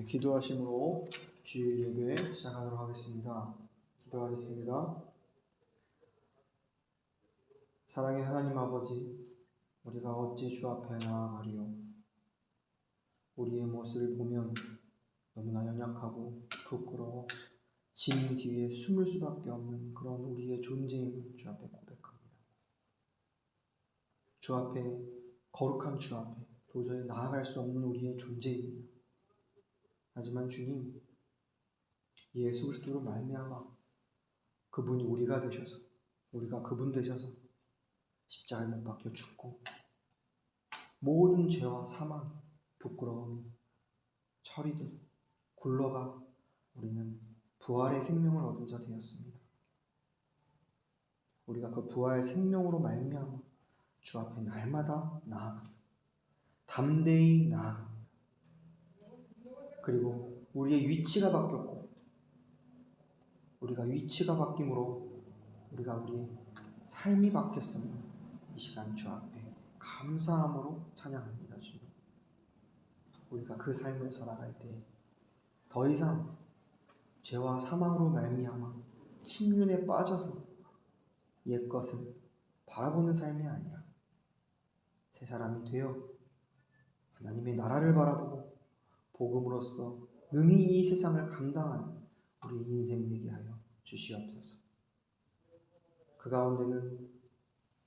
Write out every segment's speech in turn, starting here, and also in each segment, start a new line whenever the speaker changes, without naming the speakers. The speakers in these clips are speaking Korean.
기도하심으로 주일 예배 시작하도록 하겠습니다. 기도하겠습니다. 사랑의 하나님 아버지, 우리가 어찌 주 앞에 나아가리요? 우리의 모습을 보면 너무나 연약하고 부끄러워 짐 뒤에 숨을 수밖에 없는 그런 우리의 존재임을 주 앞에 고백합니다. 주 앞에, 거룩한 주 앞에 도저히 나아갈 수 없는 우리의 존재입니다. 하지만 주님, 예수 그리스도로 말미암아 그분이 우리가 되셔서, 우리가 그분 되셔서 십자가에 못 박혀 죽고 모든 죄와 사망, 부끄러움이 처리되고 굴러가 우리는 부활의 생명을 얻은 자 되었습니다. 우리가 그 부활의 생명으로 말미암아 주 앞에 날마다 나아갑니다. 담대히 나아갑니다. 그리고 우리의 위치가 바뀌었고, 우리가 위치가 바뀜으로 우리의 삶이 바뀌었음을 이 시간 주 앞에 감사함으로 찬양합니다. 주님, 우리가 그 삶을 살아갈 때 더 이상 죄와 사망으로 말미암아 침륜에 빠져서 옛것을 바라보는 삶이 아니라 새 사람이 되어 하나님의 나라를 바라보고 복음으로써 능히 이 세상을 감당하는 우리 인생 되게 하여 주시옵소서. 그 가운데는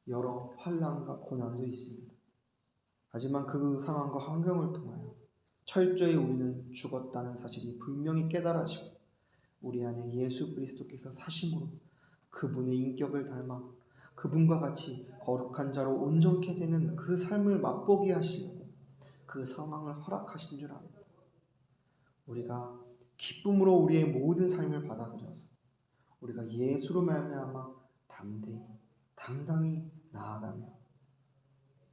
여러 환난과 고난도 있습니다. 하지만 그 상황과 환경을 통하여 철저히 우리는 죽었다는 사실이 분명히 깨달아지고 우리 안에 예수 그리스도께서 사심으로 그분의 인격을 닮아 그분과 같이 거룩한 자로 온전케 되는 그 삶을 맛보게 하시려고 그 상황을 허락하신 줄 압니다. 우리가 기쁨으로 우리의 모든 삶을 받아들여서 우리가 예수로 말미암아 담대히 당당히 나아가며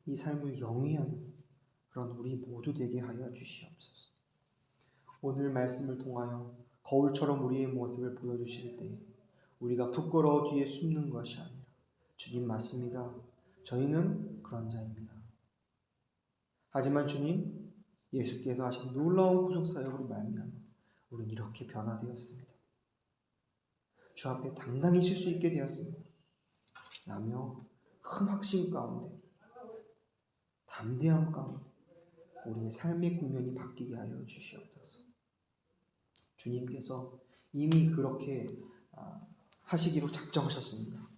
이 삶을 영위하는 그런 우리 모두 되게 하여 주시옵소서. 오늘 말씀을 통하여 거울처럼 우리의 모습을 보여주실 때 우리가 부끄러워 뒤에 숨는 것이 아니라 주님 맞습니다. 저희는 그런 자입니다. 하지만 주님, 예수께서 하신 놀라운 구속사역으로 말미암아 우리는 이렇게 변화되었습니다. 주 앞에 당당히 설 수 있게 되었습니다. 라며 큰 확신 가운데, 담대함 가운데 우리의 삶의 국면이 바뀌게 하여 주시옵소서. 주님께서 이미 그렇게 하시기로 작정하셨습니다.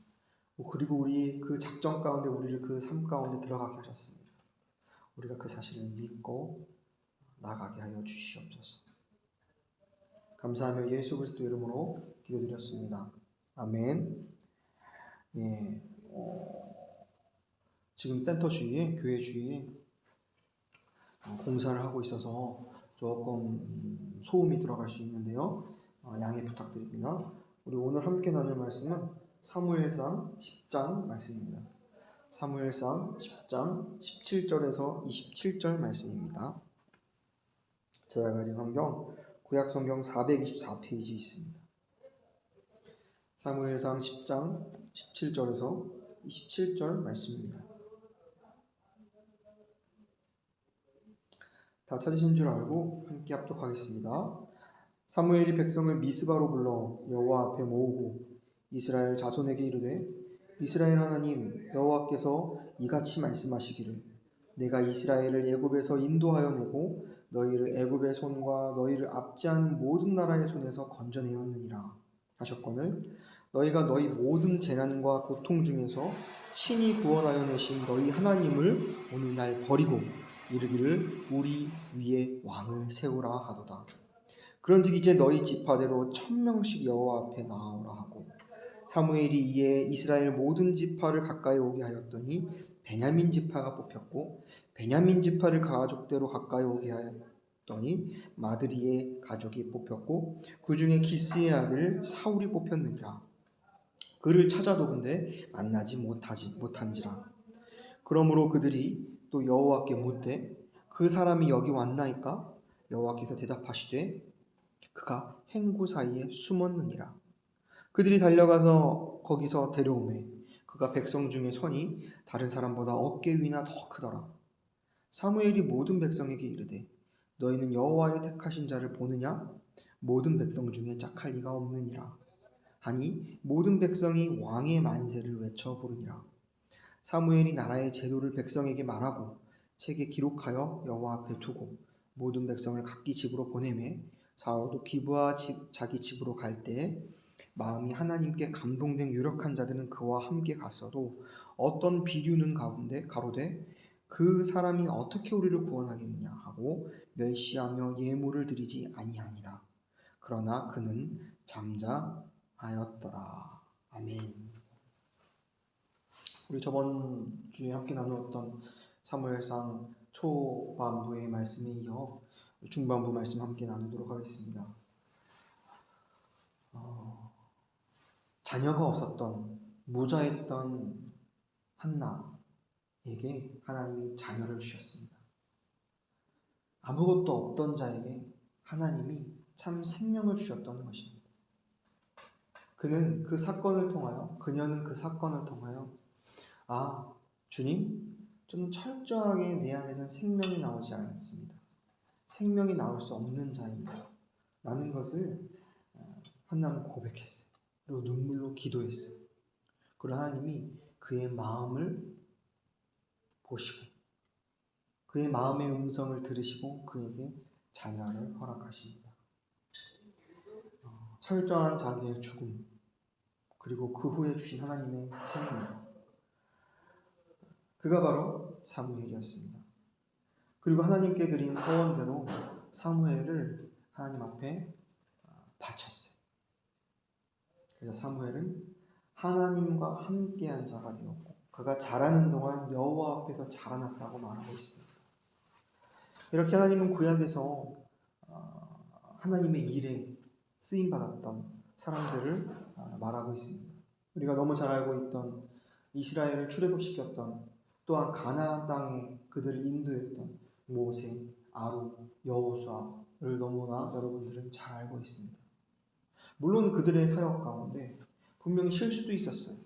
그리고 우리 그 작정 가운데 우리를 그 삶 가운데 들어가게 하셨습니다. 우리가 그 사실을 믿고 나가게 하여 주시옵소서. 감사하며 예수 그리스도 이름으로 기도드렸습니다. 아멘. 지금 센터 주위에, 교회 주위에 공사를 하고 있어서 조금 소음이 들어갈 수 있는데요. 양해 부탁드립니다. 우리 오늘 함께 나눌 말씀은 사무엘상 10장 말씀입니다. 사무엘상 10장 17절에서 27절 말씀입니다. 제가 가진 성경 구약성경 424페이지 있습니다. 사무엘상 10장 17절에서 27절 말씀입니다. 다 찾으신 줄 알고 함께 합독하겠습니다. 사무엘이 백성을 미스바로 불러 여호와 앞에 모으고 이스라엘 자손에게 이르되 이스라엘 하나님 여호와께서 이같이 말씀하시기를 내가 이스라엘을 애굽에서 인도하여 내고 너희를 애굽의 손과 너희를 압제하는 모든 나라의 손에서 건져내었느니라 하셨거늘 너희가 너희 모든 재난과 고통 중에서 친히 구원하여 내신 너희 하나님을 오늘날 버리고 이르기를 우리 위에 왕을 세우라 하도다. 그런즉 이제 너희 지파대로 1000명씩 여호와 앞에 나아오라 하고 사무엘이 이에 이스라엘 모든 지파를 가까이 오게 하였더니 베냐민 지파가 뽑혔고 베냐민 지파를 가족대로 가까이 오게 하였더니 마드리의 가족이 뽑혔고 그 중에 기스의 아들 사울이 뽑혔느니라. 그를 찾아도 근데 만나지 못한지라. 그러므로 그들이 또 여호와께 묻되 그 사람이 여기 왔나이까? 여호와께서 대답하시되 그가 행구 사이에 숨었느니라. 그들이 달려가서 거기서 데려오매 그가 백성 중에 손이 다른 사람보다 어깨 위나 더 크더라. 사무엘이 모든 백성에게 이르되 너희는 여호와의 택하신 자를 보느냐? 모든 백성 중에 짝할 리가 없느니라. 하니 모든 백성이 왕의 만세를 외쳐 부르니라. 사무엘이 나라의 제도를 백성에게 말하고 책에 기록하여 여호와 앞에 두고 모든 백성을 각기 집으로 보내매 사울도 기브아 자기 집으로 갈 때에 마음이 하나님께 감동된 유력한 자들은 그와 함께 갔어도 어떤 비류는 가로되 그 사람이 어떻게 우리를 구원하겠느냐 하고 멸시하며 예물을 드리지 아니하니라. 그러나 그는 잠잠하였더라. 아멘. 우리 저번 주에 함께 나누었던 사무엘상 초반부의 말씀에 이어 중반부 말씀 함께 나누도록 하겠습니다. 자녀가 없었던 무자했던 한나에게 하나님이 자녀를 주셨습니다. 아무것도 없던 자에게 하나님이 참 생명을 주셨던 것입니다. 그녀는 그 사건을 통하여 주님, 좀 철저하게 내 안에는 생명이 나오지 않습니다. 생명이 나올 수 없는 자입니다. 라는 것을 한나는 고백했어요. 그리고 눈물로 기도했어요. 그리고 하나님이 그의 마음을 보시고 그의 마음의 음성을 들으시고 그에게 자녀를 허락하십니다. 철저한 자기의 죽음, 그리고 그 후에 주신 하나님의 생명, 그가 바로 사무엘이었습니다. 그리고 하나님께 드린 서원대로 사무엘을 하나님 앞에 바쳤어요. 그래서 사무엘은 하나님과 함께한 자가 되었고 그가 자라는 동안 여호와 앞에서 자라났다고 말하고 있습니다. 이렇게 하나님은 구약에서 하나님의 일에 쓰임받았던 사람들을 말하고 있습니다. 우리가 너무 잘 알고 있던 이스라엘을 출애굽시켰던, 또한 가나안 땅에 그들을 인도했던 모세, 아론, 여호수아를 너무나 여러분들은 잘 알고 있습니다. 물론 그들의 사역 가운데 분명히 실수도 있었어요.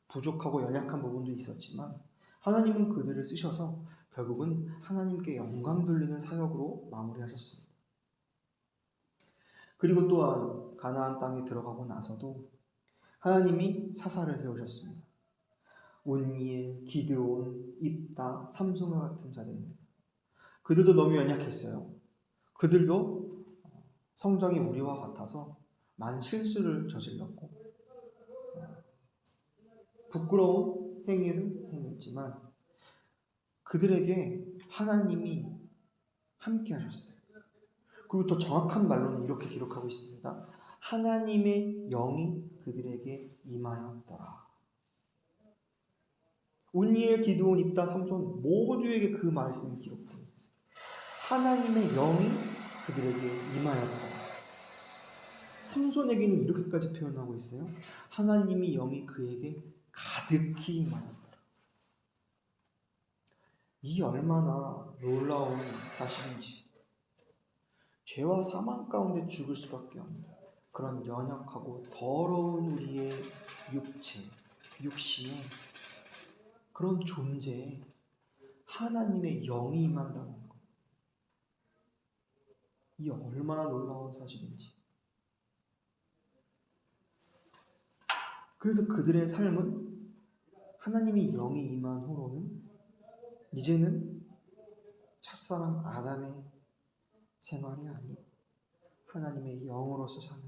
부족하고 연약한 부분도 있었지만 하나님은 그들을 쓰셔서 결국은 하나님께 영광 돌리는 사역으로 마무리하셨습니다. 그리고 또한 가나안 땅에 들어가고 나서도 하나님이 사사를 세우셨습니다. 온니엘, 기드온, 입다, 삼손과 같은 자들입니다. 그들도 너무 연약했어요. 그들도 성정이 우리와 같아서 많은 실수를 저질렀고 부끄러운 행위를 행했지만 그들에게 하나님이 함께 하셨어요. 그리고 더 정확한 말로는 이렇게 기록하고 있습니다. 하나님의 영이 그들에게 임하였더라. 온니엘, 기드온, 입다, 삼손 모두에게 그 말씀이 기록되어 있어요. 하나님의 영이 그들에게 임하였더라. 삼손에게는 이렇게까지 표현하고 있어요. 하나님의 영이 그에게 가득히 임하였더라. 이 얼마나 놀라운 사실인지. 죄와 사망 가운데 죽을 수밖에 없는 그런 연약하고 더러운 우리의 육신의 그런 존재에 하나님의 영이 임한다는 것. 이 얼마나 놀라운 사실인지. 그래서 그들의 삶은 하나님의 영이 임한 후로는 이제는 첫사람 아담의 생활이 아닌 하나님의 영으로서 사는,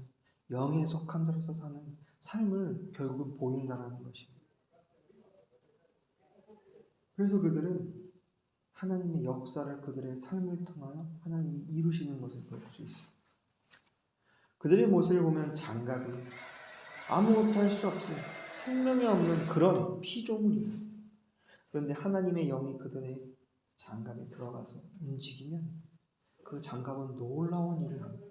영에 속한 자로서 사는 삶을 결국은 보인다는 것입니다. 그래서 그들은 하나님의 역사를 그들의 삶을 통하여 하나님이 이루시는 것을 볼 수 있습니다. 그들의 모습을 보면 장갑이 아무것도 할 수 없어요. 생명이 없는 그런 피조물이에요. 그런데 하나님의 영이 그들의 장갑에 들어가서 움직이면 그 장갑은 놀라운 일을 합니다.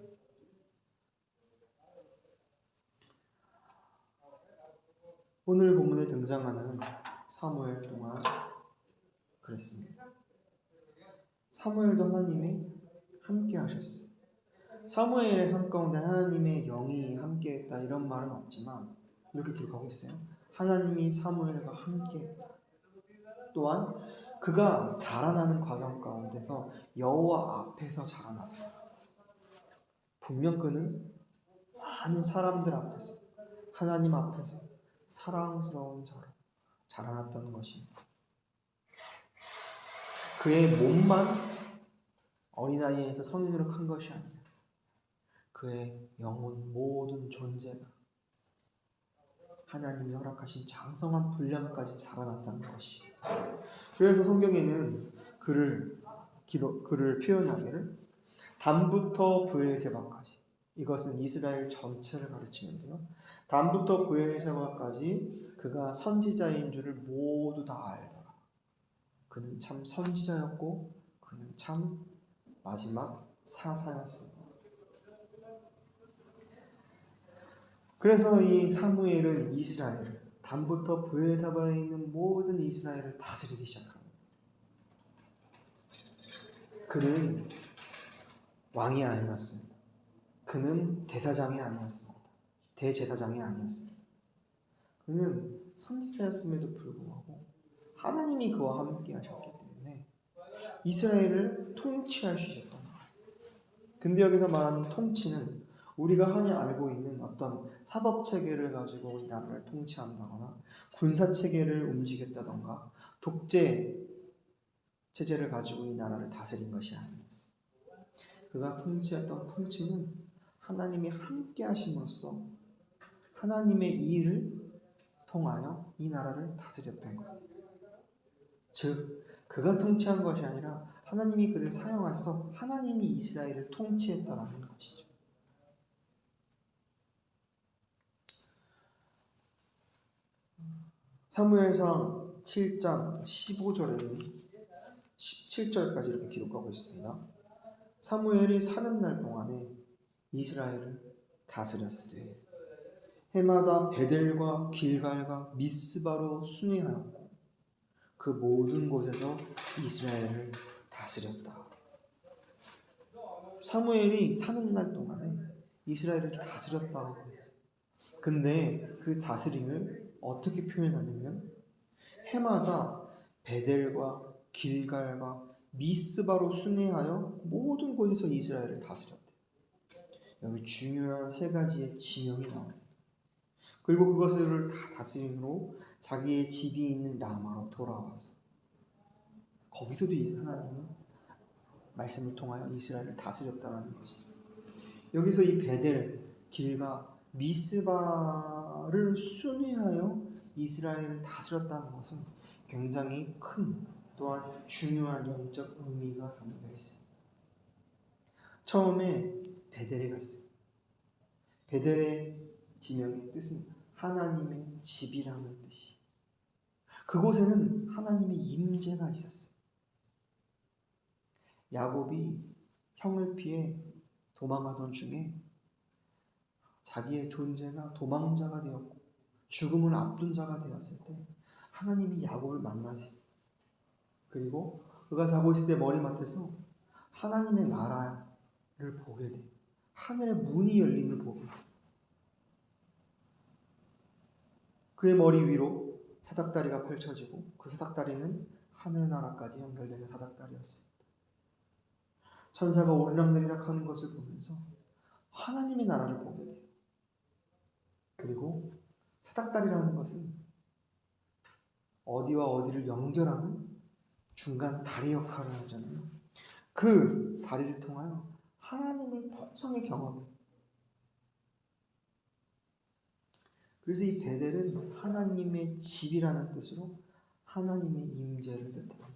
오늘 본문에 등장하는 사무엘 동안 그랬습니다. 사무엘도 하나님이 함께 하셨어요. 사무엘의 삶 가운데 하나님의 영이 함께했다 이런 말은 없지만 이렇게 기록하고 있어요. 하나님이 사무엘과 함께했다. 또한 그가 자라나는 과정 가운데서 여호와 앞에서 자라났다. 분명 그는 많은 사람들 앞에서, 하나님 앞에서 사랑스러운 자로 자라났다는 것입니다. 그의 몸만 어린아이에서 성인으로 큰 것이 아니라 그의 영혼 모든 존재가 하나님이 허락하신 장성한 분량까지 자라났다는 것이. 그래서 성경에는 그를 표현하기를 단부터 브엘세바까지, 이것은 이스라엘 전체를 가르치는데요. 단부터 브엘세바까지 그가 선지자인 줄을 모두 다 알더라. 그는 참 선지자였고 그는 참 마지막 사사였습니다. 그래서 이 사무엘은 이스라엘을, 단부터 브엘사바에 있는 모든 이스라엘을 다스리기 시작합니다. 그는 왕이 아니었습니다. 그는 대사장이 아니었습니다. 대제사장이 아니었습니다. 그는 선지자였음에도 불구하고 하나님이 그와 함께 하셨기 때문에 이스라엘을 통치할 수 있었던 거예요. 근데 여기서 말하는 통치는 우리가 흔히 알고 있는 어떤 사법체계를 가지고 이 나라를 통치한다거나 군사체계를 움직였다던가 독재 체제를 가지고 이 나라를 다스린 것이 아니었어요. 그가 통치했던 통치는 하나님이 함께 하심으로써 하나님의 일을 통하여 이 나라를 다스렸던 거예요. 즉 그가 통치한 것이 아니라 하나님이 그를 사용하셔서 하나님이 이스라엘을 통치했다라는 것이죠. 사무엘상 7장 15절에는 17절까지 이렇게 기록하고 있습니다. 사무엘이 사는 날 동안에 이스라엘을 다스렸으되 해마다 베델과 길갈과 미스바로 순회하였고 그 모든 곳에서 이스라엘을 다스렸다. 사무엘이 사는 날 동안에 이스라엘을 다스렸다고 했어요. 근데 그 다스림을 어떻게 표현하냐면 해마다 베델과 길갈과 미스바로 순회하여 모든 곳에서 이스라엘을 다스렸대. 여기 중요한 세 가지의 지명이 나옵니다. 그리고 그것을 다 다스림으로 자기의 집이 있는 라마로 돌아와서 거기서도 하나님은 말씀을 통하여 이스라엘을 다스렸다는 것이죠. 여기서 이 베델, 길가, 미스바를 순회하여 이스라엘을 다스렸다는 것은 굉장히 큰 또한 중요한 영적 의미가 담겨 있습니다. 처음에 베델에 갔어요. 베델의 지명의 뜻은 하나님의 집이라는 뜻이. 그곳에는 하나님의 임재가 있었어요. 야곱이 형을 피해 도망하던 중에 자기의 존재가 도망자가 되었고 죽음을 앞둔 자가 되었을 때 하나님이 야곱을 만나세요. 그리고 그가 자고 있을 때 머리맡에서 하나님의 나라를 보게 돼. 하늘의 문이 열림을 보게 돼. 그의 머리 위로 사닥다리가 펼쳐지고 그 사닥다리는 하늘나라까지 연결되는 사닥다리였습니다. 천사가 오르락내리락 하는 것을 보면서 하나님의 나라를 보게 돼요. 그리고 사닥다리라는 것은 어디와 어디를 연결하는 중간 다리 역할을 하잖아요. 그 다리를 통하여 하나님을 풍성히 경험해요. 그래서 이 베델은 하나님의 집이라는 뜻으로 하나님의 임재를 뜻합니다.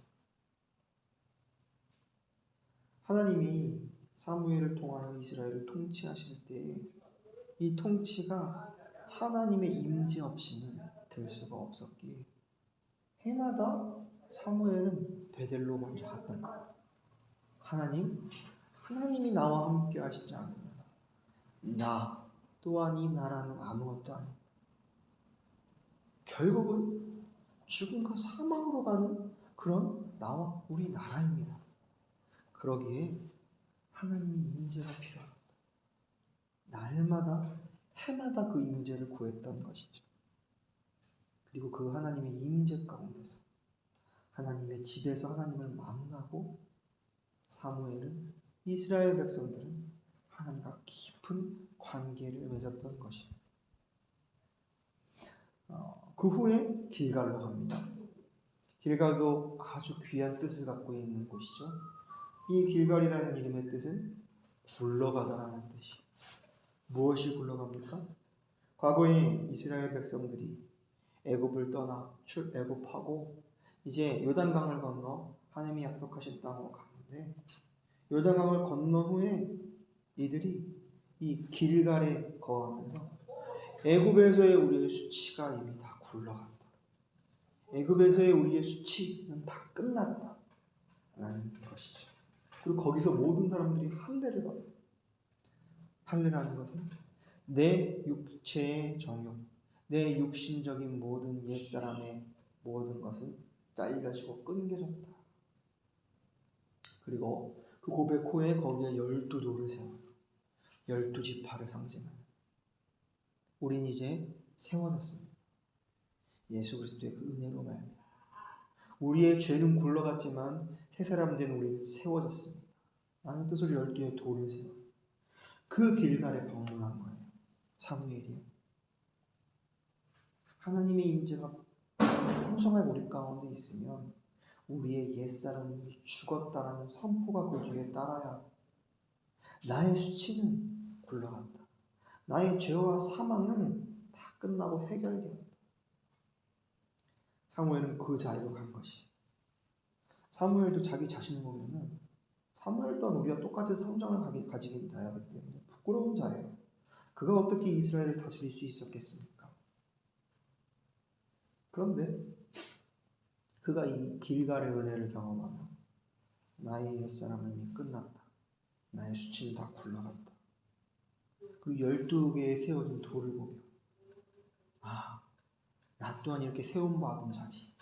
하나님이 사무엘을 통하여 이스라엘을 통치하실 때 이 통치가 하나님의 임재 없이는 될 수가 없었기에 해마다 사무엘은 베델로 먼저 갔던 거예요. 하나님이 나와 함께 하시지 않으면 나 또한 이 나라는 아무것도 아니다. 결국은 죽음과 사망으로 가는 그런 나와 우리 나라입니다. 그러기에 하나님의 임재가 필요합니다. 날마다 해마다 그 임재를 구했던 것이죠. 그리고 그 하나님의 임재 가운데서 하나님의 집에서 하나님을 만나고 사무엘은 이스라엘 백성들은 하나님과 깊은 관계를 맺었던 것입니다. 그 후에 길갈로 갑니다. 길갈도 아주 귀한 뜻을 갖고 있는 곳이죠. 이 길갈이라는 이름의 뜻은 굴러가다라는 뜻이. 무엇이 굴러갑니까? 과거에 이스라엘 백성들이 애굽을 떠나 애굽하고 이제 요단강을 건너 하나님이 약속하신 땅으로 가는데, 요단강을 건너 후에 이들이 이 길갈에 거하면서 애굽에서의 우리의 수치가 이미 다 굴러간다. 애굽에서의 우리의 수치는 다 끝났다 라는 것이죠. 그리고 거기서 모든 사람들이 할례를 받아요. 할례라는 것은 내 육체의 정욕, 내 육신적인 모든 옛사람의 모든 것은 잘려지고 끊겨졌다. 그리고 그 고백 후에 거기에 12돌을 세워요. 12지파를 상징하는. 우린 이제 세워졌습니다. 예수 그리스도의 그 은혜로 말미암아 우리의 죄는 굴러갔지만 새 사람 된 우리는 세워졌습니다. 라는 뜻으로 12의 돌을 세워요. 그 길갈에 방문한 거예요. 사무엘이요. 하나님의 임재가 풍성하게 우리 가운데 있으면 우리의 옛사람이 죽었다라는 선포가 그 뒤에 따라야 나의 수치는 굴러간다. 나의 죄와 사망은 다 끝나고 해결되었다. 사무엘은 그 자리로 간 것이. 사무엘도 자기 자신을 보면은 사무엘 또한 우리와 똑같은 성장을 가지긴 자이기 때문에 부끄러운 자예요. 그가 어떻게 이스라엘을 다스릴 수 있었겠습니까? 그런데 그가 이 길갈의 은혜를 경험하며 나의 옛사람은 이미 끝났다. 나의 수치는 다 굴러갔다. 그 12개의 세워진 돌을 보며 나 또한 이렇게 세움받은 자지.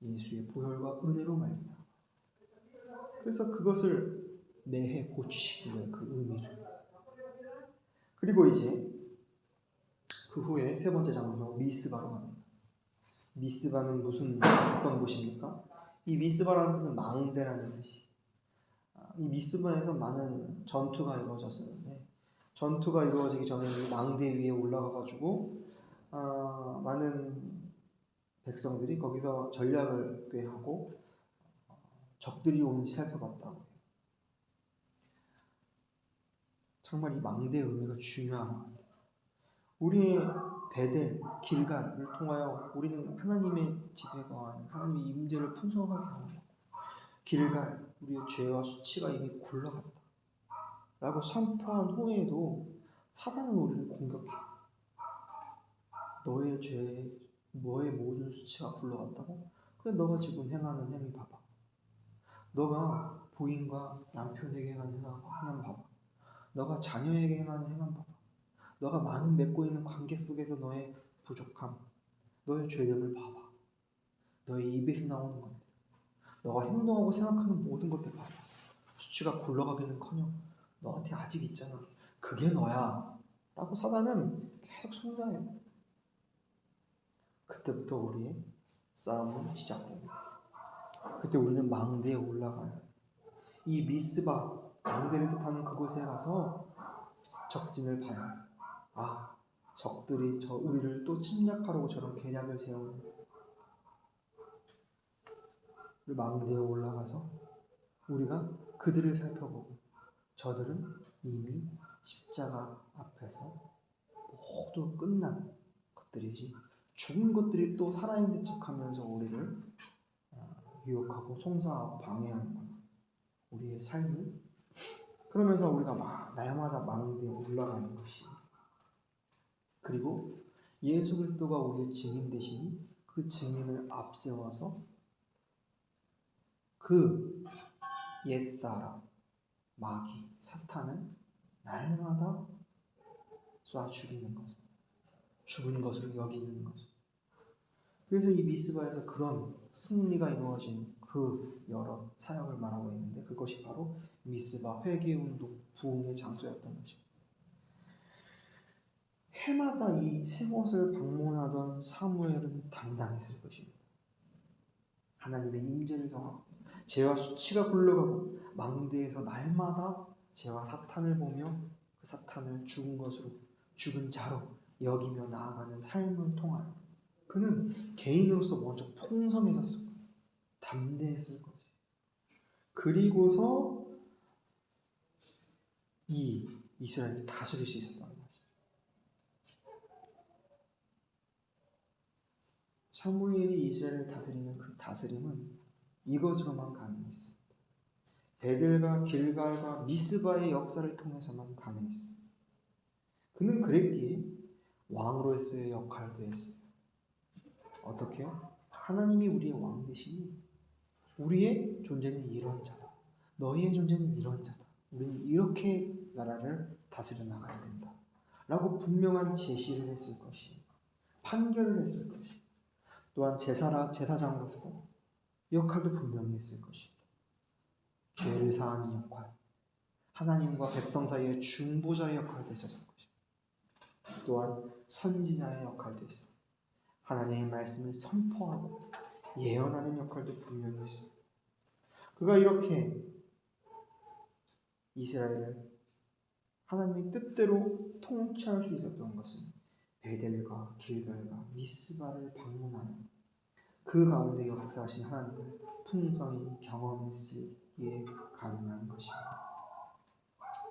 예수의 보혈과 은혜로 말미암아. 그래서 그것을 매해 고치시킨 거예요. 그 의미를. 그리고 이제 그 후에 세 번째 장소 미스바로 갑니다. 미스바는 어떤 곳입니까? 이 미스바라는 뜻은 망대라는 뜻이. 이 미스바에서 많은 전투가 이루어졌었는데, 전투가 이루어지기 전에 이 망대 위에 올라가가지고 많은 백성들이 거기서 전략을 꾀하고 적들이 오는지 살펴봤다고 해요. 정말 이 망대의 의미가 중요한 것 같아요. 우리의 베델, 길갈을 통하여 우리는 하나님의 집에 거하는 하나님의 임재를 풍성하게 경험하고, 길갈, 우리의 죄와 수치가 이미 굴러갔다 라고 선포한 후에도 사단은 우리를 공격해. 너의 죄, 너의 모든 수치가 굴러갔다고? 근데 너가 지금 행하는 행위 봐봐. 너가 부인과 남편에게 행하는 행함 봐봐. 너가 자녀에게 행하는 행함 봐봐. 너가 많은 맺고 있는 관계 속에서 너의 부족함, 너의 죄됨을 봐봐. 너의 입에서 나오는 것들, 너가 행동하고 생각하는 모든 것들 봐봐. 수치가 굴러가기는커녕 너한테 아직 있잖아. 그게 너야 라고 사단은 계속 손사해요. 그때부터 우리의 싸움은 시작됩니다. 그때 우리는 망대에 올라가요. 이 미스바, 망대를 뜻하는 그곳에 가서 적진을 봐요. 적들이 우리를 또 침략하려고 저런 계략을 세우는. 망대에 올라가서 우리가 그들을 살펴보고, 저들은 이미 십자가 앞에서 모두 끝난 것들이지, 죽은 것들이 또 살아있는 척하면서 우리를 유혹하고 송사하고 방해하는 거야. 우리의 삶을. 그러면서 우리가 날마다 망대에 올라가는 것이. 그리고 예수 그리스도가 우리의 증인 되시니 그 증인을 앞세워서 그 옛사람, 마귀, 사탄을 날마다 쏴 죽이는 거죠. 죽은 것으로 여기는 거죠. 그래서 이 미스바에서 그런 승리가 이루어진 그 여러 사역을 말하고 있는데, 그것이 바로 미스바 회개운동 부흥의 장소였던 것입니다. 해마다 이 세 곳을 방문하던 사무엘은 당당했을 것입니다. 하나님의 임재를 경험하고 죄와 수치가 굴러가고 망대에서 날마다 죄와 사탄을 보며 그 사탄을 죽은 것으로 죽은 자로 여기며 나아가는 삶을 통하여 그는 개인으로서 먼저 풍성해졌을 거예요. 담대했을 거예요. 그리고서 이 이스라엘을 다스릴 수 있었다는 것이죠. 사무엘이 이스라엘을 다스리는 그 다스림은 이것으로만 가능했습니다. 베델과 길갈과 미스바의 역사를 통해서만 가능했습니다. 그는 그랬기에 왕으로서의 역할도 했어요. 어떻게요? 하나님이 우리의 왕 대신이 우리의 존재는 이런 자다. 너희의 존재는 이런 자다. 우리는 이렇게 나라를 다스려 나가야 된다. 라고 분명한 제시를 했을 것이, 판결을 했을 것이, 또한 제사장으로서 역할도 분명히 했을 것이, 죄를 사하는 역할, 하나님과 백성 사이의 중보자의 역할도 했었을 것이, 또한 선지자의 역할도 했어. 하나님의 말씀을 선포하고 예언하는 역할도 분명히 했습니다. 그가 이렇게 이스라엘을 하나님의 뜻대로 통치할 수 있었던 것은 베델과 길갈과 미스바를 방문하는 그 가운데 역사하신 하나님을 풍성히 경험했기에 가능한 것입니다.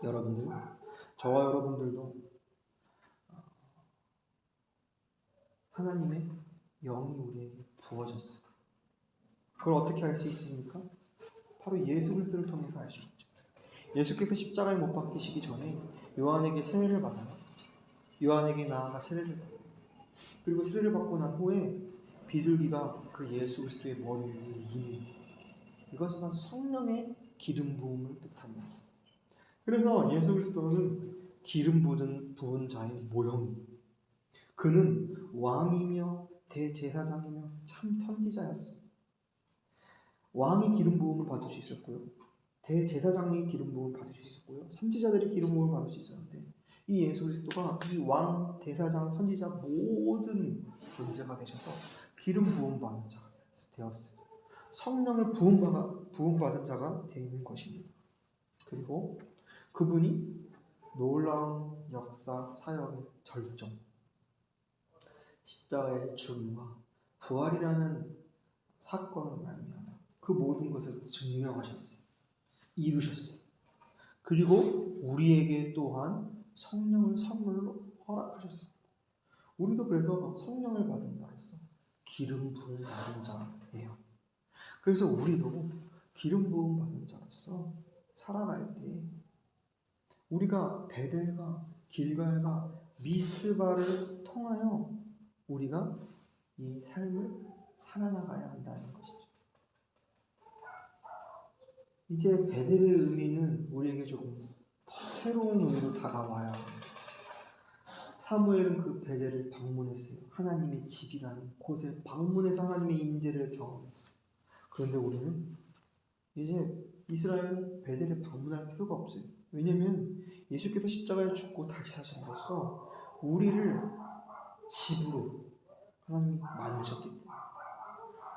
여러분들, 저와 여러분들도 하나님의 영이 우리에게 부어졌어요. 그걸 어떻게 알 수 있습니까? 바로 예수 그리스도를 통해서 알 수 있죠. 예수께서 십자가에 못 박히시기 전에 요한에게 세례를 받아요. 요한에게 나아가 세례를 받아요. 그리고 세례를 받고 난 후에 비둘기가 그 예수 그리스도의 머리 위에 임해요. 이것은 바로 성령의 기름 부음을 뜻합니다. 그래서 예수 그리스도는 기름 부은 자의 모형이, 그는 왕이며 대제사장이며 참 선지자였습니다. 왕이 기름 부음을 받을 수 있었고요, 대제사장이 기름 부음을 받을 수 있었고요, 선지자들이 기름 부음을 받을 수 있었는데, 이 예수 그리스도가 이 왕, 대사장, 선지자 모든 존재가 되셔서 기름 부음 받은 자가 되었어요. 성령을 부음받은 자가 되는 것입니다. 그리고 그분이 놀라운 역사 사역의 절정, 십자가의 죽음과 부활이라는 사건을 말미암아 그 모든 것을 증명하셨어요. 이루셨어요. 그리고 우리에게 또한 성령을 선물로 허락하셨습니다. 우리도 그래서 성령을 받은 자로서 기름 부음 받은 자예요. 그래서 우리도 기름 부음 받은 자로서 살아갈 때 우리가 베델과 길갈과 미스바를 통하여 우리가 이 삶을 살아나가야 한다는 것이죠. 이제 베델의 의미는 우리에게 조금 더 새로운 의미로 다가와야 합니다. 사무엘은 그 베델을 방문했어요. 하나님의 집이라는 곳에 방문해서 하나님의 임재를 경험했어요. 그런데 우리는 이제 이스라엘은 베델에 방문할 필요가 없어요. 왜냐하면 예수께서 십자가에 죽고 다시 사심으로써 우리를 집으로 하나님이 만드셨기 때문에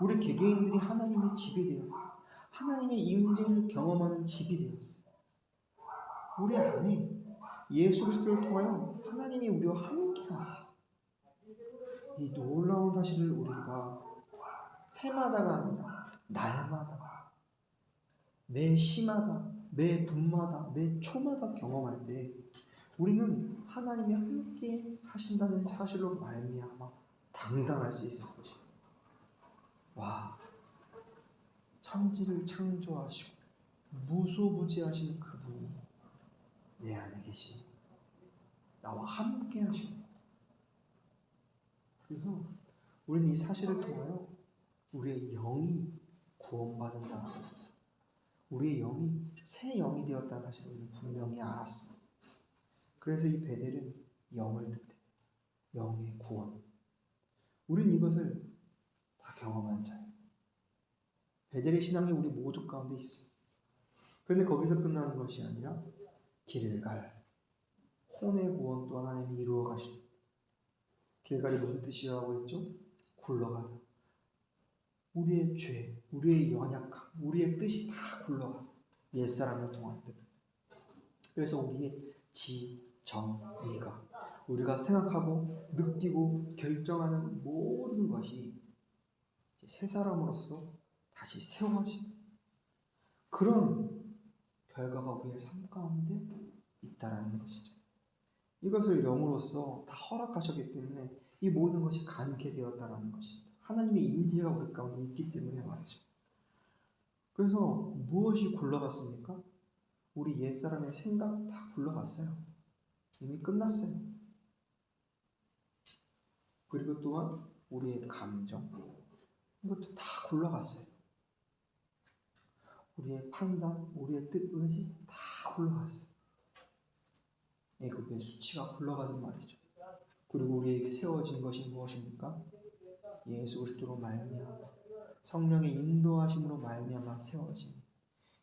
우리 개개인들이 하나님의 집이 되었어요. 하나님의 임재를 경험하는 집이 되었어요. 우리 안에 예수 그리스도를 통하여 하나님이 우리와 함께 하세요. 이 놀라운 사실을 우리가 해마다가 아니라 날마다, 매 시마다, 매 분마다, 매 초마다 경험할 때 우리는 하나님이 함께 하신다는 사실로 말미암아 당당할 수 있을 것입니다. 와, 천지를 창조하시고 무소부지하신 그분이 내 안에 계시니 나와 함께 하시고, 그래서 우리는 이 사실을 통하여 우리의 영이 구원받은 자가 되었어요. 우리의 영이 새 영이 되었다는 사실을 우리는 분명히 알았습니다. 그래서 이 베델은 영을 뜻해. 영의 구원. 우리는 이것을 다 경험한 자예요. 베델의 신앙이 우리 모두 가운데 있습니다. 그런데 거기서 끝나는 것이 아니라 길갈, 혼의 구원 또 하나님이 이루어 가십니다. 길갈이 무슨 뜻이라고 했죠? 굴러가다. 우리의 죄, 우리의 연약함, 우리의 뜻이 다 굴러가. 옛사람을 통한 뜻. 그래서 우리의 정의가, 우리가 생각하고 느끼고 결정하는 모든 것이 새 사람으로서 다시 세워진 그런 결과가 우리의 삶 가운데 있다라는 것이죠. 이것을 영으로서 다 허락하셨기 때문에 이 모든 것이 가능케 되었다라는 것입니다. 하나님의 임재가 우리 가운데 있기 때문에 말이죠. 그래서 무엇이 굴러갔습니까? 우리 옛사람의 생각 다 굴러갔어요. 이미 끝났어요. 그리고 또한 우리의 감정, 이것도 다 굴러갔어요. 우리의 판단, 우리의 뜻, 의지 다 굴러갔어요. 애굽의 수치가 굴러가는 말이죠. 그리고 우리에게 세워진 것이 무엇입니까? 예수 그리스도로 말미암아 성령의 인도하심으로 말미암아 세워진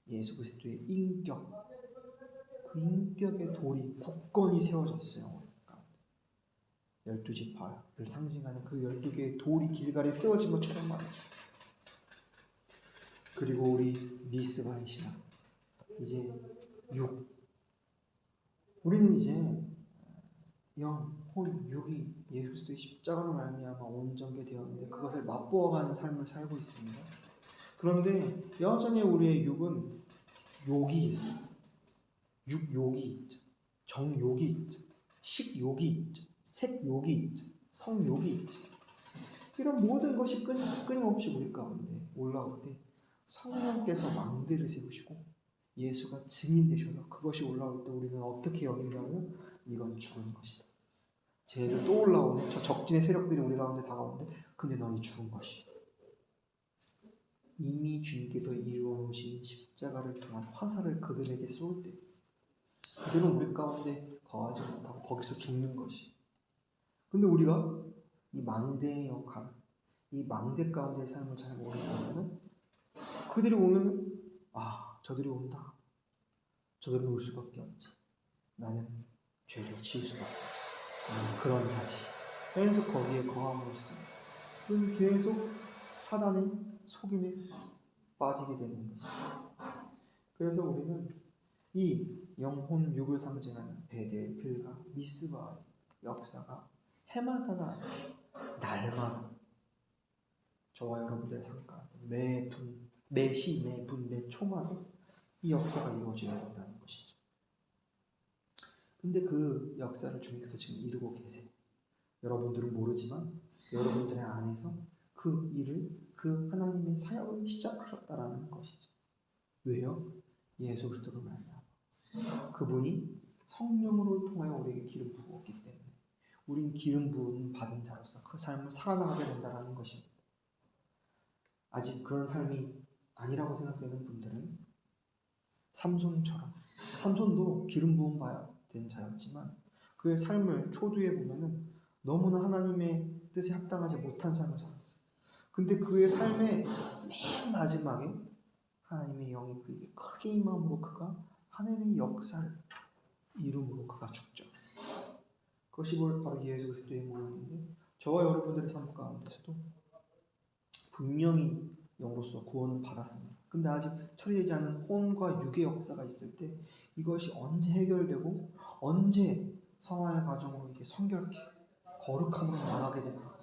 예수 그리스도의 인격, 그 인격의 돌이 굳건히 세워졌어요. 12지파를 상징하는 그 12개의 돌이 길갈에 세워진 것처럼 말이죠. 그리고 우리 미스바의 신앙, 이제 6. 우리는 이제 영, 혼, 육이 예수 그리스도의 십자가로 말미암아 온전케 되었는데 그것을 맛보아가는 삶을 살고 있습니다. 그런데 여전히 우리의 육은 욕이 있어요. 육욕이 있죠. 정욕이 있죠. 식욕이 있죠. 색욕이 있죠. 성욕이 있죠. 이런 모든 것이 끊임없이 우리 가운데 올라올 때 성령께서 망대를 세우시고 예수가 증인 되셔서 그것이 올라올 때 우리는 어떻게 여긴다고요? 이건 죽은 것이다. 쟤들 또 올라오네. 저 적진의 세력들이 우리 가운데 다가오는데 근데 너희 죽은 것이. 이미 주님께서 이루어놓으신 십자가를 통한 화살을 그들에게 쏠 때 그들은 우리 가운데 거하지 못하고 거기서 죽는 것이. 근데 우리가 이 망대의 역할, 이 망대 가운데의 삶을 잘 모르면 그들이 오면 저들이 온다. 저들은 올 수밖에 없지. 나는 죄를 지을 수밖에 없지. 그런 자지. 계속 거기에 거함으로써 우리는 계속 사단의 속임에 빠지게 되는 것이죠. 그래서 우리는 이 영혼 육을 상징하는 베델, 빌가, 미스바의 역사가 해마다나 날마다 저와 여러분들의 삶 가운데 매시, 매분, 매초마다 이 역사가 이루어져야 된다는 것이죠. 근데 그 역사를 주님께서 지금 이루고 계세요. 여러분들은 모르지만 여러분들의 안에서 그 일을, 그 하나님의 사역을 시작하셨다라는 것이죠. 왜요? 예수 그리스도로 말미암아 그분이 성령으로 통하여 우리에게 기름 부었기 때문에 우린 기름 부은 받은 자로서 그 삶을 살아나가게 된다는 것입니다. 아직 그런 삶이 아니라고 생각되는 분들은 삼손도 기름 부은 바 된 자였지만 그의 삶을 초두에 보면은 너무나 하나님의 뜻에 합당하지 못한 삶을 살았어요. 근데 그의 삶의 맨 마지막에 하나님의 영이 그에게 크게 임함으로 그가 하나님의 역사를 이름으로 그가 죽죠. 그것이 바로 예수 그리스도의 모형인데 저와 여러분들의 삶 가운데서도 분명히 영으로서 구원은 받았습니다. 근데 아직 처리되지 않은 혼과 육의 역사가 있을 때 이것이 언제 해결되고 언제 성화의 과정으로 이게 성결케 거룩함으로 나가게 되나.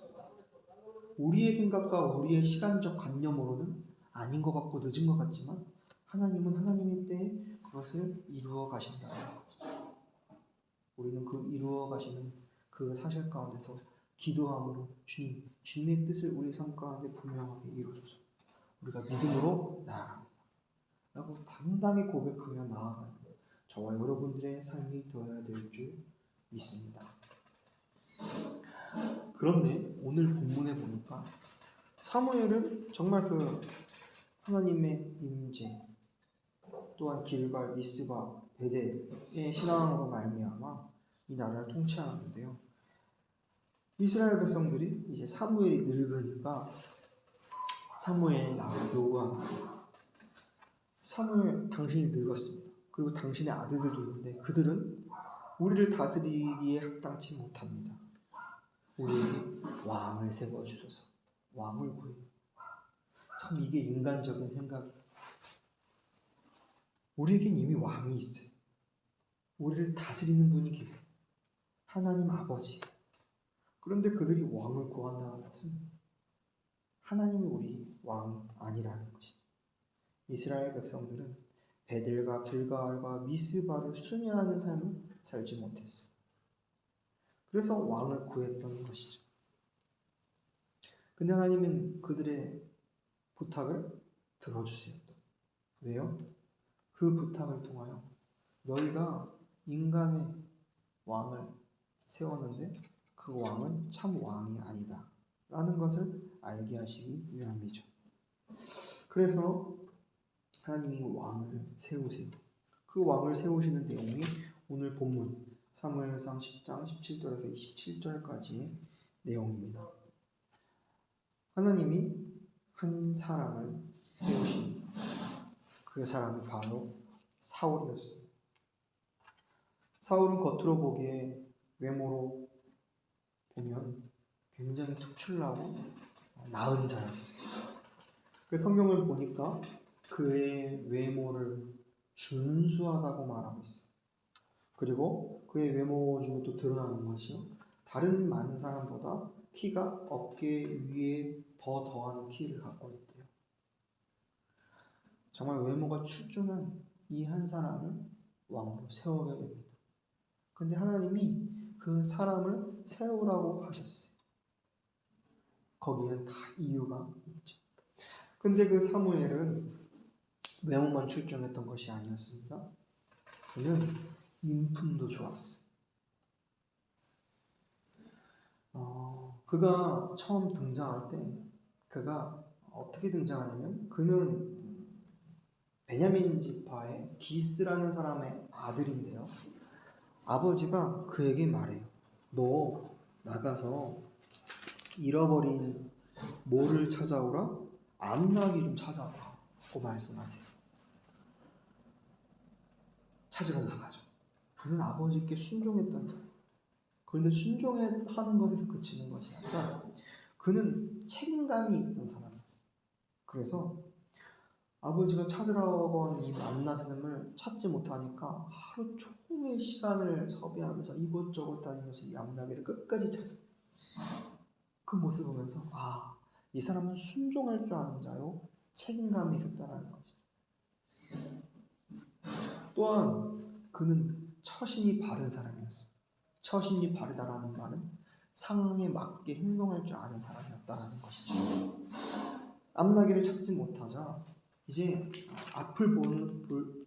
우리의 생각과 우리의 시간적 관념으로는 아닌 것 같고 늦은 것 같지만 하나님은 하나님의 때에 그것을 이루어 가신다. 우리는 그 이루어 가시는 그 사실 가운데서 기도함으로 주님의 뜻을 우리의 삶 가운데 분명하게 이루어줘서 우리가 믿음으로 나아갑니다. 라고 당당히 고백하며 나아가는 저와 여러분들의 삶이 되어야 될 줄 믿습니다. 그런데 오늘 본문에 보니까 사무엘은 정말 그 하나님의 임재 또한 길갈, 미스바, 베델의 신앙으로 말미암아 이 나라를 통치하는데요. 이스라엘 백성들이 이제 사무엘이 늙으니까 사무엘이 나를 요구합니다. 사무엘, 당신이 늙었습니다. 그리고 당신의 아들들도 있는데 그들은 우리를 다스리기에 합당치 못합니다. 우리에게 왕을 세워주소서. 왕을 구해요. 참 이게 인간적인 생각. 우리에겐 이미 왕이 있어요. 우리를 다스리는 분이 계세요. 하나님 아버지. 그런데 그들이 왕을 구한다는 것은 하나님이 우리 왕이 아니라는 것이죠. 이스라엘 백성들은 베델과 길가알과 미스바를 순회하는 삶을 살지 못했어요. 그래서 왕을 구했던 것이죠. 근데 하나님은 그들의 부탁을 들어주세요. 왜요? 그 부탁을 통하여 너희가 인간의 왕을 세웠는데 그 왕은 참 왕이 아니다 라는 것을 알게 하시기 위함이죠. 그래서 하나님이 왕을 세우세요. 그 왕을 세우시는 내용이 오늘 본문 사무엘상 10장 17절에서 27절까지의 내용입니다. 하나님이 한 사람을 세우십니다. 그 사람이 바로 사울이었습니다. 사울은 겉으로 보기에 외모로 보면 굉장히 특출나고 나은 자였어요. 그 성경을 보니까 그의 외모를 준수하다고 말하고 있어요. 그리고 그의 외모 중에 또 드러나는 것이 다른 많은 사람보다 키가 어깨 위에 더한 키를 갖고 있대요. 정말 외모가 출중한 이 한 사람을 왕으로 세우게 됩니다. 그런데 하나님이 그 사람을 세우라고 하셨어요. 거기에는 다 이유가 있죠. 근데 그 사무엘은 외모만 출중했던 것이 아니었습니다. 그는 인품도 좋았어요. 그가 처음 등장할 때 그가 어떻게 등장하냐면 그는 베냐민 지파의 기스라는 사람의 아들인데요. 아버지가 그에게 말해요. 너 나가서 잃어버린 모를 찾아오라. 암나귀 좀 찾아오라고 말씀하세요. 찾으러 나가죠. 그는 아버지께 순종했던 자예요. 그런데 순종하는 것에서 그치는 것이 아니라 그는 책임감이 있는 사람이었어요. 그래서 아버지가 찾으라고 한 이 암나샘을 찾지 못하니까 하루 종일 시간을 소비하면서 이곳저곳 다니면서 이 암나귀를 끝까지 찾아요. 그 모습을 보면서 이 사람은 순종할 줄 아는 자요 책임감이 있었다는 것이죠. 또한 그는 처신이 바른 사람이었어요. 처신이 바르다라는 말은 상황에 맞게 행동할 줄 아는 사람이었다는 것이죠. 암나귀를 찾지 못하자 이제 앞을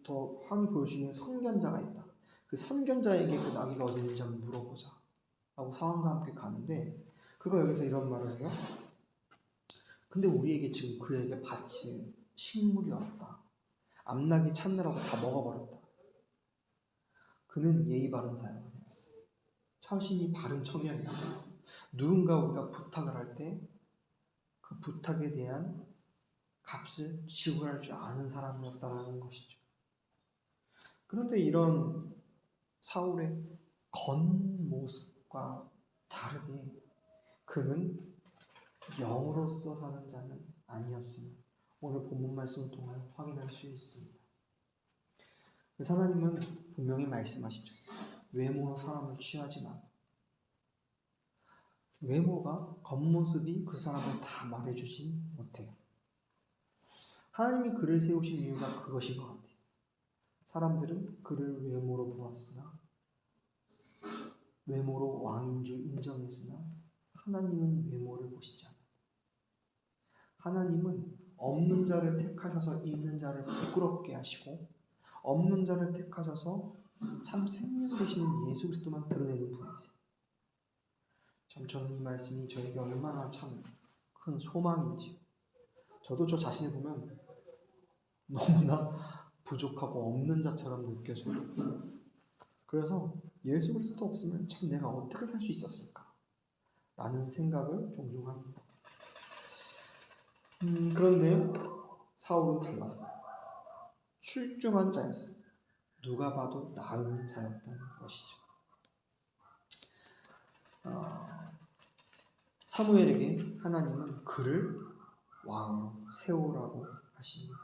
더 환히 볼 수 있는 선견자가 있다. 그 선견자에게 그 나귀가 어디 있는지 한번 물어보자 라고 상황과 함께 가는데 그가 여기서 이런 말을 해요. 근데 우리에게 지금 그에게 바칠 식물이 없다. 암나귀 찾느라고 다 먹어버렸다. 그는 예의 바른 사람이었어. 처신이 바른 청년이다. 누군가 우리가 부탁을 할 때 그 부탁에 대한 값을 지불할 줄 아는 사람이었다는 것이죠. 그런데 이런 사울의 겉모습과 다르게 그는 영으로서 사는 자는 아니었습니다. 오늘 본문 말씀을 통해 확인할 수 있습니다. 그래서 하나님은 분명히 말씀하시죠. 외모로 사람을 취하지 마. 외모가 겉모습이 그 사람을 다 말해주지 못해요. 하나님이 그를 세우신 이유가 그것인 것 같아요. 사람들은 그를 외모로 보았으나 외모로 왕인 줄 인정했으나 하나님은 외모를 보시지 않아요. 하나님은 없는 자를 택하셔서 있는 자를 부끄럽게 하시고 없는 자를 택하셔서 참 생명 되시는 예수 그리스도만 드러내는 분이세요. 참 저는 이 말씀이 저에게 얼마나 참 큰 소망인지 저도 저 자신을 보면 너무나 부족하고 없는 자처럼 느껴져요. 그래서 예수 그리스도 없으면 참 내가 어떻게 살 수 있었을까? 라는 생각을 종종 합니다. 그런데 사울은 달랐어요. 출중한 자였어요. 누가 봐도 나은 자였던 것이죠. 사무엘에게 하나님은 그를 왕으로 세우라고 하십니다.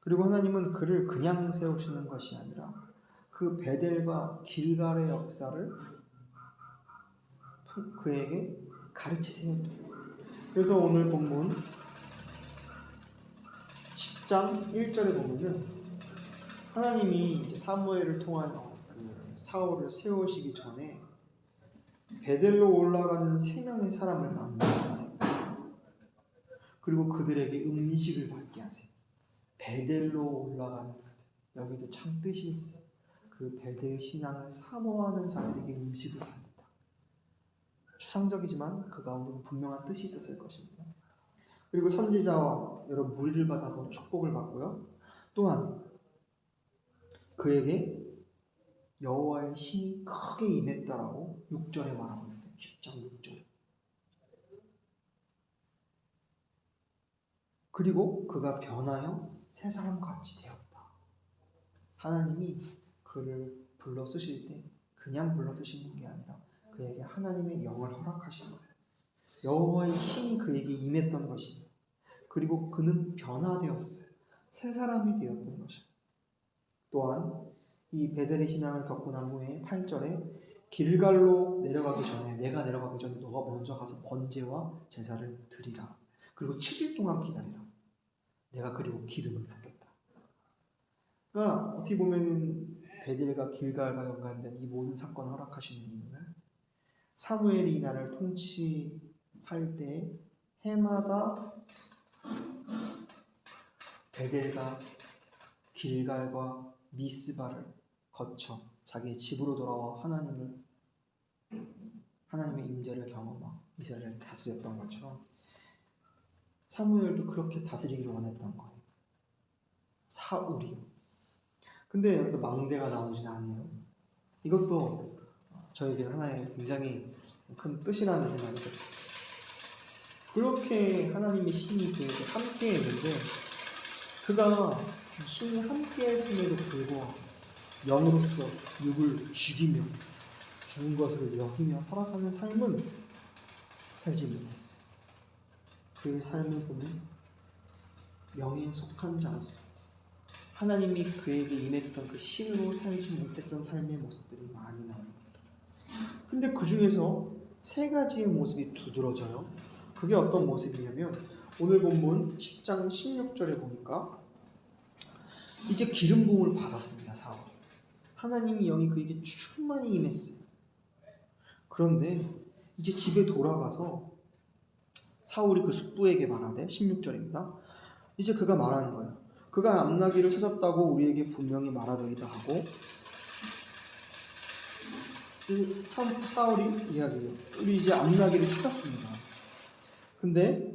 그리고 하나님은 그를 그냥 세우시는 것이 아니라 그 베델과 길갈의 역사를 그에게 가르치세요. 그래서 오늘 본문 10장 1절에 보면은 하나님이 이제 사무엘을 통하여 그 사울을 세우시기 전에 베델로 올라가는 3명의 사람을 만나게 하세요. 그리고 그들에게 음식을 받게 하세요. 베델로 올라가는 그들. 여기도 참 뜻이 있어요. 그 베델 신앙을 사모하는 자들에게 음식을 받는다. 추상적이지만 그 가운데는 분명한 뜻이 있었을 것입니다. 그리고 선지자와 여러 무리를 받아서 축복을 받고요. 또한 그에게 여호와의 신이 크게 임했다라고 6절에 말하고 있어요. 10장 6절. 그리고 그가 변하여 새 사람 같이 되었다. 하나님이 그를 불러 쓰실 때 그냥 불러 쓰시는 게 아니라 그에게 하나님의 영을 허락하신 거예요. 여호와의 신이 그에게 임했던 것입니다. 그리고 그는 변화되었어요. 새 사람이 되었던 것입니다. 또한 이 베델의 신앙을 겪고 난 후에 8절에 길갈로 내려가기 전에 내가 내려가기 전에 너가 먼저 가서 번제와 제사를 드리라. 그리고 7일 동안 기다리라. 내가 그리고 기름을 붓겠다. 그러니까 어떻게 보면 베델과 길갈과 연관된 이 모든 사건을 허락하시는 이유는 사무엘이 이 나라를 통치할 때 해마다 베델과 길갈과 미스바를 거쳐 자기의 집으로 돌아와 하나님의 임재를 경험하고 이스라엘을 다스렸던 것처럼 사무엘도 그렇게 다스리기를 원했던 거예요. 사울이요. 근데 여기서 망대가 나오지는 않네요. 이것도 저에게 하나의 굉장히 큰 뜻이라는 생각이 들었어요. 그렇게 하나님의 신이 그에게 함께 했는데 그가 신이 함께 했음에도 불구하고 영으로서 육을 죽이며 죽은 것을 여기며 살아가는 삶은 살지 못했어요. 그의 삶을 보면 영에 속한 자로서 하나님이 그에게 임했던 그 신으로 살지 못했던 삶의 모습들이 많이 나옵니다. 근데 그 중에서 3가지의 모습이 두드러져요. 그게 어떤 모습이냐면 오늘 본문 10장 16절에 보니까 이제 기름 부음을 받았습니다. 사울. 하나님이 영이 그에게 충만히 임했어요. 그런데 이제 집에 돌아가서 사울이 그 숙부에게 말하되 16절입니다. 이제 그가 말하는 거예요. 그가 암나귀를 찾았다고 우리에게 분명히 말하더이다 하고 사울이 이야기해요. 우리 이제 암나귀를 찾았습니다. 근데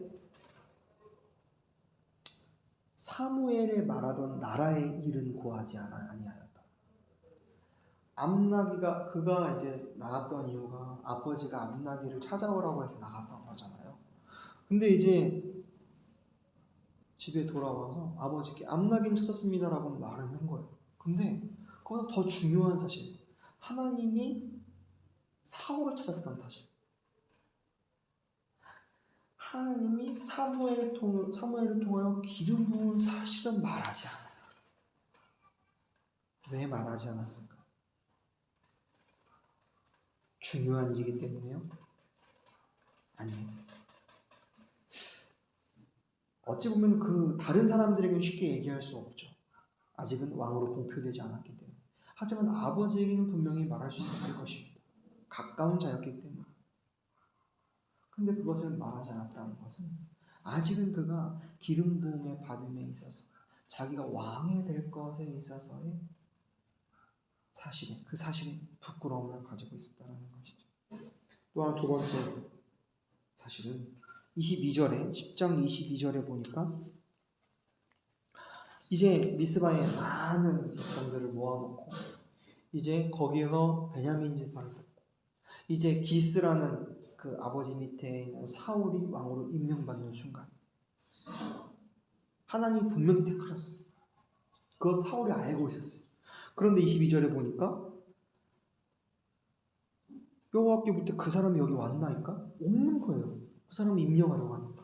사무엘에 말하던 나라의 일은 고하지 아니하였다. 암나귀가 그가 이제 나갔던 이유가 아버지가 암나귀를 찾아오라고 해서 나갔던 거잖아요. 근데 이제 집에 돌아와서 아버지께 암나귀는 찾았습니다라고 말은 한 거예요. 근데 그보다 더 중요한 사실, 하나님이 사울을 찾았던 사실. 하나님이 사무엘을 통하여 기름 부은 사실은 말하지 않아요. 왜 말하지 않았을까? 중요한 일이기 때문에요? 아니에요. 어찌 보면 그 다른 사람들에게는 쉽게 얘기할 수 없죠. 아직은 왕으로 공표되지 않았기 때문에. 하지만 아버지에게는 분명히 말할 수 있었을 것입니다. 가까운 자였기 때문에. 근데 그것을 말하지 않았다는 것은 아직은 그가 기름 부음의 받음에 있어서 자기가 왕이 될 것에 있어서의 그 사실에 부끄러움을 가지고 있었다는 것이죠. 또한 두 번째 사실은 10장 22절에 보니까 이제 미스바에 많은 백성들을 모아놓고 이제 거기에서 베냐민 지파를 뽑고 이제 기스라는 그 아버지 밑에 있는 사울이 왕으로 임명받는 순간 하나님이 분명히 택하셨어요. 그건 사울이 알고 있었어요. 그런데 22절에 보니까 여호와께 볼 때 그 사람이 여기 왔나이까? 없는 거예요. 그 사람을 임명하려고 하니까.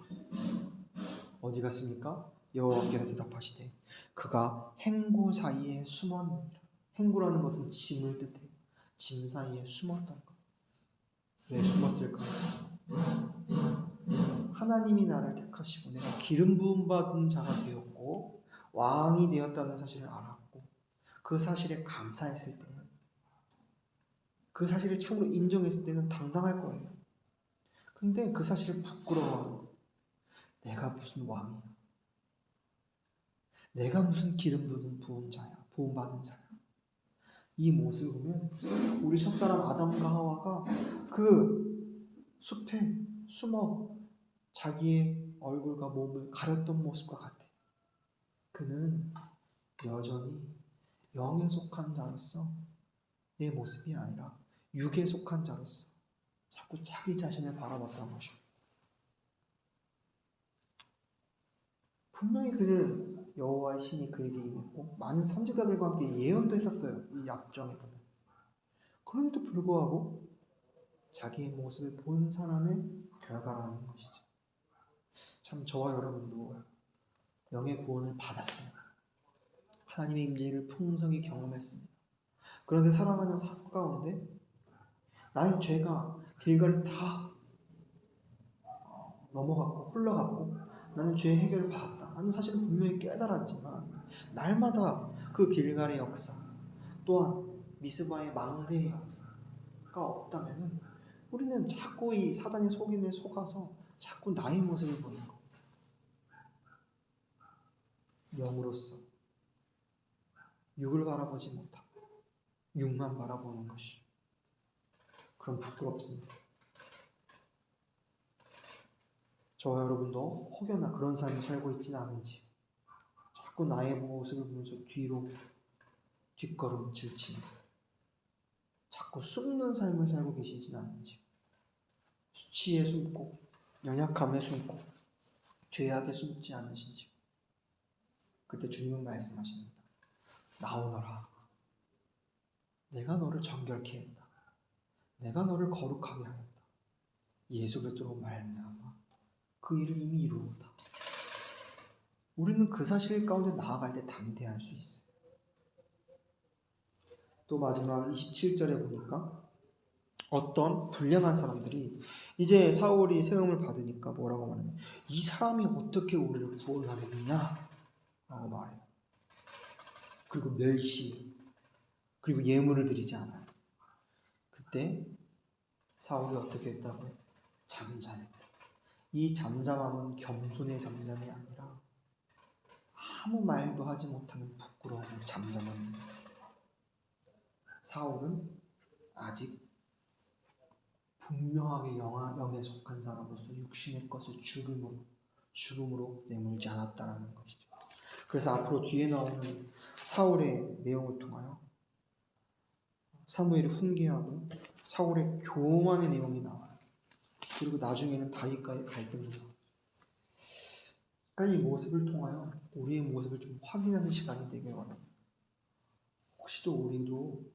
어디 갔습니까? 여호와께서 대답하시되 그가 행구 사이에 숨었느니라. 행구라는 것은 짐을 뜻해요. 짐 사이에 숨었던 것. 왜 숨었을까? 하나님이 나를 택하시고 내가 기름 부음 받은 자가 되었고 왕이 되었다는 사실을 알았고 그 사실에 감사했을 때는, 그 사실을 참으로 인정했을 때는 당당할 거예요. 근데 그 사실을 부끄러워하는 거. 내가 무슨 왕이야? 내가 무슨 기름 부은 자야? 부음 받은 자야? 이 모습을 보면 우리 첫사람 아담과 하와가 그 숲에 숨어 자기의 얼굴과 몸을 가렸던 모습과 같아. 그는 여전히 영에 속한 자로서 내 모습이 아니라 육에 속한 자로서 자꾸 자기 자신을 바라봤던 것입니다. 분명히 그는 여호와의 신이 그에게 임했고 많은 선지자들과 함께 예언도 했었어요. 이 앞정에 보면. 그런데도 불구하고 자기의 모습을 본 사람의 결과라는 것이죠. 참 저와 여러분도 영의 구원을 받았어요. 하나님의 임재를 풍성히 경험했습니다. 그런데 살아가는 삶 가운데 나의 죄가 길가에서 다 넘어갔고 흘러갔고 나는 죄의 해결을 받았다 하는 사실은 분명히 깨달았지만 날마다 그 길갈의 역사 또한 미스바의 망대의 역사가 없다면 우리는 자꾸 이 사단의 속임에 속아서 자꾸 나의 모습을 보는 거. 영으로서 육을 바라보지 못하고 육만 바라보는 것이 그럼 부끄럽습니다. 저와 여러분도 혹여나 그런 삶을 살고 있지는 않은지, 자꾸 나의 모습을 보면서 뒤로 뒷걸음질 치며 자꾸 숨는 삶을 살고 계시지는 않은지, 수치에 숨고 연약함에 숨고 죄악에 숨지 않으신지. 그때 주님은 말씀하십니다. 나오너라. 내가 너를 정결케 했다. 내가 너를 거룩하게 하였다. 예수 그리스도로 말미암아 그 일을 이미 이루었다. 우리는 그 사실 가운데 나아갈 때 담대할 수 있어요. 또 마지막 27절에 보니까 어떤 불량한 사람들이 이제 사울이 세움을 받으니까 뭐라고 말하냐면 이 사람이 어떻게 우리를 구원하겠느냐 라고 말해요. 그리고 멸시, 그리고 예물을 드리지 않아요. 그때 사울이 어떻게 했다고요? 잠잠했다. 이 잠잠함은 겸손의 잠잠이 아니라 아무 말도 하지 못하는 부끄러움의 잠잠함입니다. 사울은 아직 분명하게 영에 속한 사람으로서 육신의 것을 죽음으로 내몰지 않았다는 것이죠. 그래서 앞으로 뒤에 나오는 사울의 내용을 통하여 사무엘을 훈계하고 사울의 교만의 내용이 나와요. 그리고 나중에는 다윗과의 갈등이 나와요. 그러니까 이 모습을 통하여 우리의 모습을 좀 확인하는 시간이 되길 원합니다. 혹시 또 우리도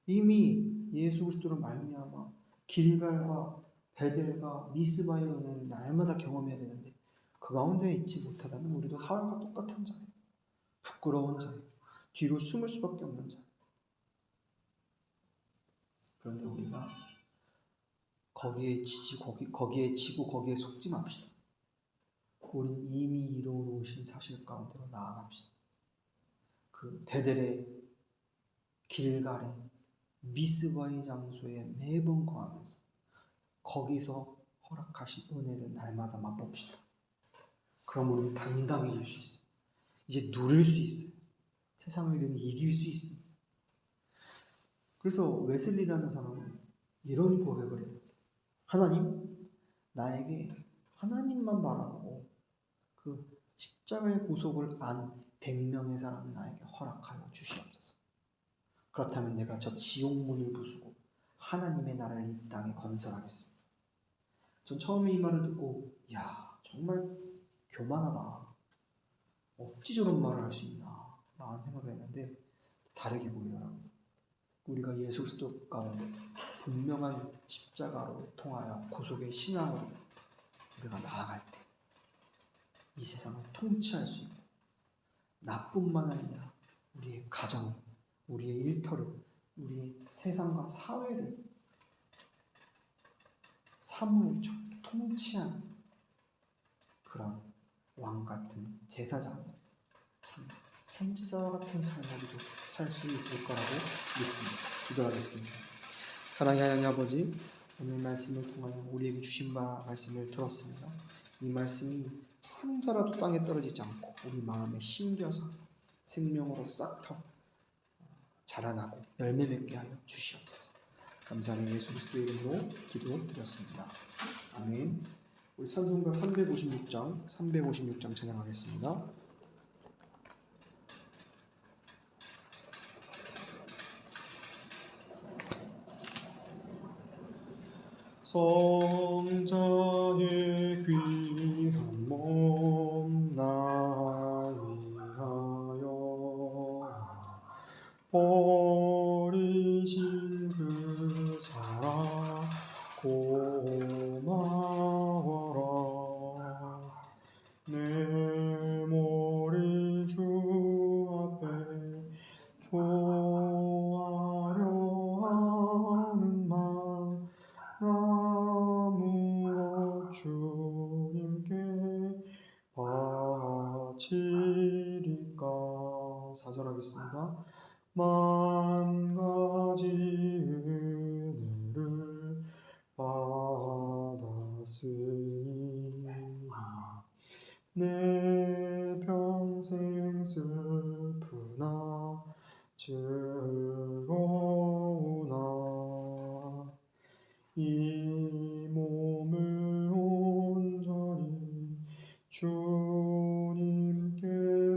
이미 예수 그리스도로 말미암아 길갈과 베델과 미스바의 은혜를 날마다 경험해야 되는데 그 가운데 있지 못하다면 우리도 사울과 똑같은 자예요. 부끄러운 자예요. 뒤로 숨을 수밖에 없는 자예요. 그런데 우리가 거기에 지고 거기에 속지 맙시다. 우린 이미 이루어놓으신 사실 가운데로 나아갑시다. 그 베델의 길갈의 미스바의 장소에 매번 거하면서 거기서 허락하신 은혜를 날마다 맛봅시다. 그럼 우리는 당당해질 수 있어요. 이제 누릴 수 있어요. 세상을 이길 수 있습니다. 그래서 웨슬리라는 사람은 이런 고백을 해요. 하나님, 나에게 하나님만 바라보고 그 십자가의 구속을 안 100명의 사람을 나에게 허락하여 주시옵소서. 그렇다면 내가 저 지옥문을 부수고 하나님의 나라를 이 땅에 건설하겠습니다. 전 처음에 이 말을 듣고 야 정말 교만하다. 어찌 저런 말을 할 수 있나 라는 생각을 했는데 다르게 보이더라고요. 우리가 예수 그리스도 가운데 분명한 십자가로 통하여 구속의 신앙으로 우리가 나아갈 때 이 세상을 통치할 수 있고 나뿐만 아니라 우리의 가정, 우리의 일터를, 우리의 세상과 사회를 사무엘처럼 통치하는 그런 왕 같은 제사장, 참 선지자와 같은 삶을 우리도 살 수 있을 거라고 믿습니다. 기도하겠습니다. 사랑의 하나님 아버지, 오늘 말씀을 통하여 우리에게 주신 바 말씀을 들었습니다. 이 말씀이 한 자라도 땅에 떨어지지 않고 우리 마음에 심겨서 생명으로 싹터 자라나고 열매 맺게 하여 주시옵소서. 감사하는 예수 그리스도의 이름으로 기도드렸습니다. 아멘. 우리 찬송가 356장 찬양하겠습니다. 성자의 귀한 몸 나 위하여 버리신 그 사랑 고마워라. 내 머리 주 앞에 조아려 하는 말 나무어 주님께 바치리까. 4절 하겠습니다. 만 가지 은혜를 받았으니 내 평생 슬프나 즐거우나 이 몸을 온전히 주님께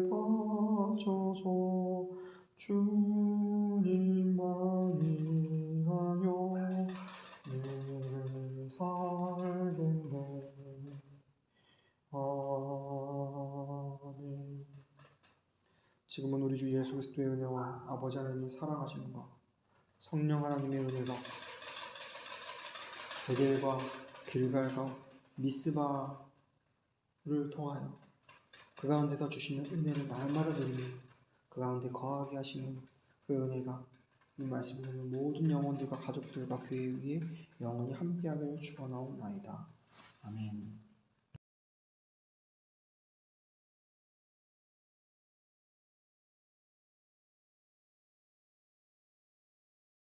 바쳐서 주님만 위하여 늘 살겠네. 아멘. 지금은 우리 주 예수 그리스도의 은혜와 아버지 하나님이 사랑하시는 것, 성령 하나님의 은혜가 베델과 길갈과 미스바를 통하여 그 가운데서 주시는 은혜를 날마다 누리며 그 가운데 거하게 하시는 그 은혜가 이 말씀을 듣는 모든 영혼들과 가족들과 교회 위에 영원히 함께하기를 축원하옵나이다. 아멘.